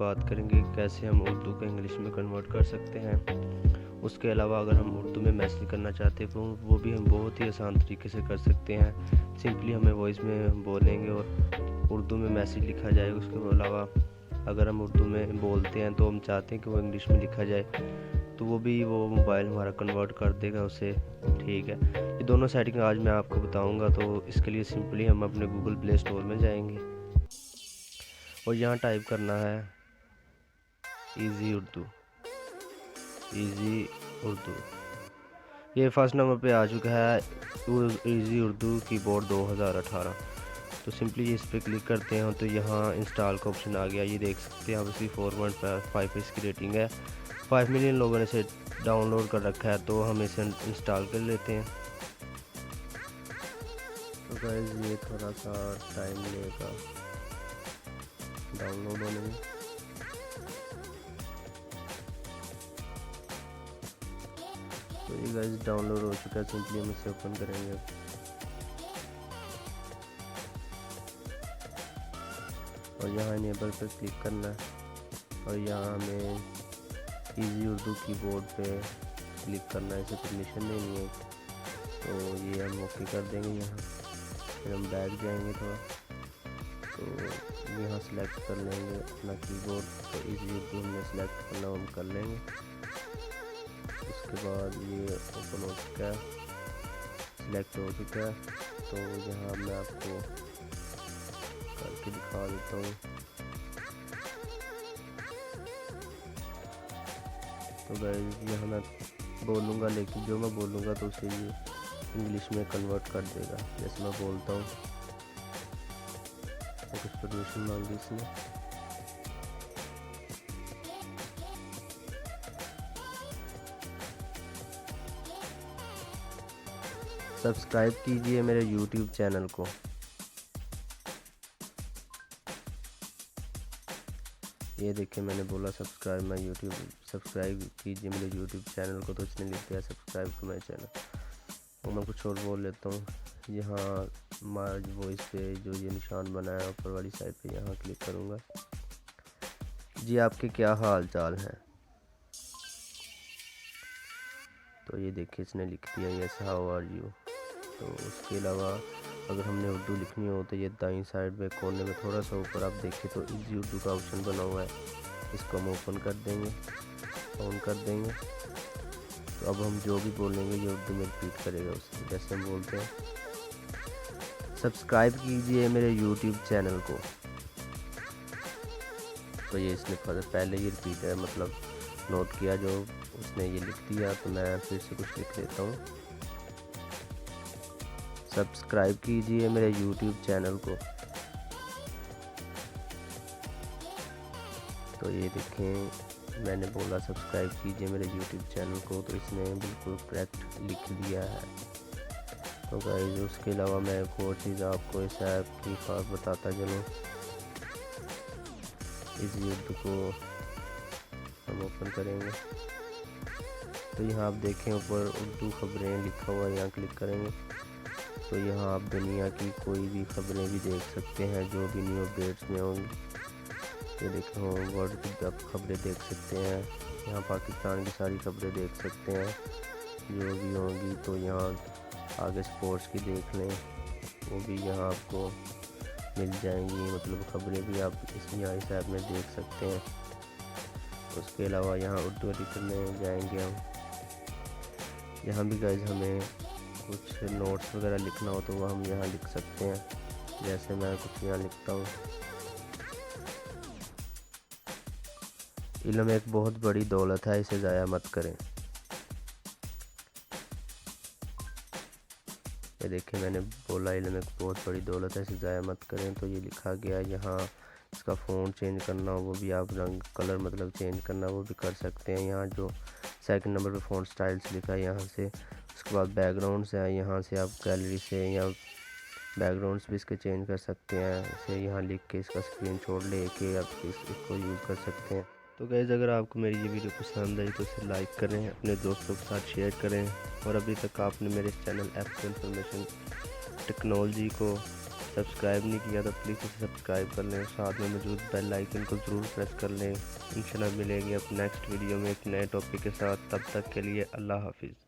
बात करेंगे कैसे हम उर्दू को इंग्लिश में कन्वर्ट कर सकते हैं। उसके अलावा अगर हम उर्दू में मैसेज करना चाहते हैं तो वो भी हम बहुत ही आसान तरीके से कर सकते हैं। सिंपली हमें वॉइस में बोलेंगे और उर्दू में मैसेज लिखा जाएगा। उसके अलावा अगर हम उर्दू में बोलते हैं तो हम चाहते हैं कि वो इंग्लिश में लिखा जाए तो वो मोबाइल हमारा कन्वर्ट कर देगा उसे। ठीक है, ये दोनों सेटिंग आज मैं आपको बताऊंगा। तो इसके लिए सिंपली हम अपने गूगल प्ले स्टोर में जाएंगे और यहाँ टाइप करना है इजी उर्दू। ये फर्स्ट नंबर पे आ चुका है इजी उर्दू कीबोर्ड 2018। तो सिंपली इस पर क्लिक करते हैं तो यहाँ इंस्टॉल का ऑप्शन आ गया। ये देख सकते हैं आप, इसकी 4.5 इसकी रेटिंग है। 5 मिलियन लोगों ने इसे डाउनलोड कर रखा है, तो हम इसे इंस्टॉल कर लेते हैं। तो गाइस ये थोड़ा सा टाइम लेगा डाउनलोड होने में। तो ये गाइस डाउनलोड हो चुका है। सिंपली हम इसे ओपन करेंगे और यहाँ इनेबल पर क्लिक करना है और यहाँ हमें इजी उर्दू कीबोर्ड पे क्लिक करना है। इसे परमिशन देनी है तो ये हम ओके कर देंगे। यहाँ फिर हम बैक जाएंगे थोड़ा, तो यहाँ सेलेक्ट कर लेंगे अपना कीबोर्ड। तो इजी उर्दू हमने सेलेक्ट करना हम कर लेंगे। उसके बाद ये ओपन हो चुका है, सिलेक्ट हो चुका है। तो यहाँ मैं आपको करके दिखा देता हूँ। तो गाइस यहाँ मैं बोलूँगा, लेकिन जो मैं बोलूँगा तो उसे ये इंग्लिश में कन्वर्ट कर देगा। जैसे मैं बोलता हूँ तो कुछ परमिशन मांगी इसने। सब्सक्राइब कीजिए मेरे YouTube चैनल को। ये देखिए मैंने बोला सब्सक्राइब कीजिए मेरे YouTube चैनल को, तो इसने लिख दिया सब्सक्राइब टू माई चैनल। और मैं कुछ और बोल लेता हूँ। यहाँ मार्ज वॉइस पे जो ये निशान बना है ऊपर वाली साइड पे, यहाँ क्लिक करूँगा। जी आपके क्या हाल चाल हैं। तो ये देखिए इसने लिख दिया यस हाउ आर यू। तो उसके अलावा अगर हमने उर्दू लिखनी हो तो ये दाईं साइड में कोने में थोड़ा सा ऊपर आप देखिए तो इजी उर्दू का ऑप्शन बना हुआ है। इसको हम ओपन कर देंगे, ऑन कर देंगे। तो अब हम जो भी बोलेंगे ये उर्दू में रिपीट करेगा उससे। जैसे हम बोलते हैं सब्सक्राइब कीजिए मेरे YouTube चैनल को, तो ये इसने पहले ये रिपीट है, मतलब नोट किया जो उसने ये लिख दिया। तो मैं फिर से कुछ लिख देता हूँ, सब्सक्राइब कीजिए मेरे YouTube चैनल को। तो ये देखें मैंने बोला सब्सक्राइब कीजिए मेरे YouTube चैनल को, तो इसने बिल्कुल करेक्ट लिख दिया है। तो गाइस उसके अलावा मैं एक और चीज़ आपको इस ऐप की खास बताता चलूँ। इस उर्दू को हम ओपन करेंगे तो यहाँ आप देखें ऊपर उर्दू खबरें लिखा हुआ है, यहाँ क्लिक करेंगे तो यहाँ आप दुनिया की कोई भी खबरें भी देख सकते हैं जो भी न्यू अपडेट्स में होंगी। ये देखें वर्ल्ड की आप खबरें देख सकते हैं। यहाँ पाकिस्तान की सारी खबरें देख सकते हैं जो भी होंगी। तो यहाँ आगे स्पोर्ट्स की देख लें, वो भी यहाँ आपको मिल जाएंगी, मतलब खबरें भी आप इस ऐप में देख सकते हैं। उसके अलावा यहाँ उर्दू एडिटर में जाएंगे हम। यहाँ भी गाइस हमें कुछ नोट्स वगैरह लिखना हो तो वह हम यहाँ लिख सकते हैं। जैसे मैं कुछ यहाँ लिखता हूँ, इल्म एक बहुत बड़ी दौलत है, इसे ज़ाया मत करें। ये देखिए मैंने बोला इल्म एक बहुत बड़ी दौलत है, इसे ज़ाया मत करें। तो ये लिखा गया। यहाँ इसका फ़ॉन्ट चेंज करना हो वो भी आप रंग कलर मतलब चेंज करना वो भी कर सकते हैं। यहाँ जो सेकंड नंबर पे फ़ॉन्ट स्टाइल्स लिखा है यहाँ से। उसके बाद बैकग्राउंड्स है, यहाँ से आप गैलरी से या बैकग्राउंड्स भी इसके चेंज कर सकते हैं। इसे यहाँ लिख के इसका स्क्रीनशॉट लेके आप इसको यूज़ कर सकते हैं। तो गाइस अगर आपको मेरी ये वीडियो पसंद आई तो इसे लाइक करें, अपने दोस्तों के साथ शेयर करें और अभी तक आपने मेरे इस चैनल ऐप इंफॉर्मेशन टेक्नोलॉजी को सब्सक्राइब नहीं किया तो प्लीज़ इसे सब्सक्राइब कर लें, साथ में मौजूद बेल आइकन को ज़रूर प्रेस कर लें। इंशाल्लाह मिलेंगे अब नेक्स्ट वीडियो में एक नए टॉपिक के साथ। तब तक के लिए अल्लाह हाफिज़।